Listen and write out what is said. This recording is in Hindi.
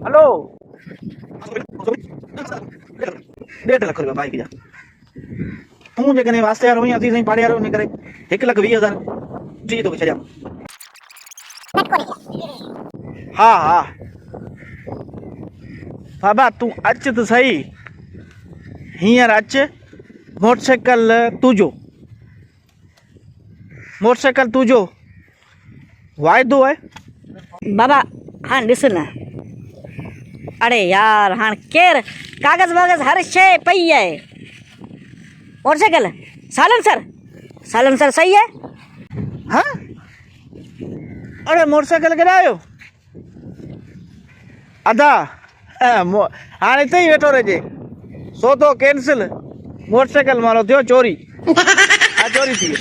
हेलो 1.5 लख रुपया बाइक जा तू जे कने वास्ते यार हुई असी सही पाड़े यार ने करे 1,20,000 जी तो के छजा हाँ हाँ बाबा तू अच तो सही हींअर अच मोटरसाइकिल तुझो वाइदो है बाबा हाँ ॾिस न अरे यार हाँ केर कागज़ वागज़ हर शइ पई है मोटरसाइकिल साइलेंसर सही है हाँ अरे मोटरसाइकिल गिरायो अदा हाँ इते ही वेठो रहिजे सौदो कैंसिल मोटरसाइकिल मारो थियो चोरी हाँ चोरी थी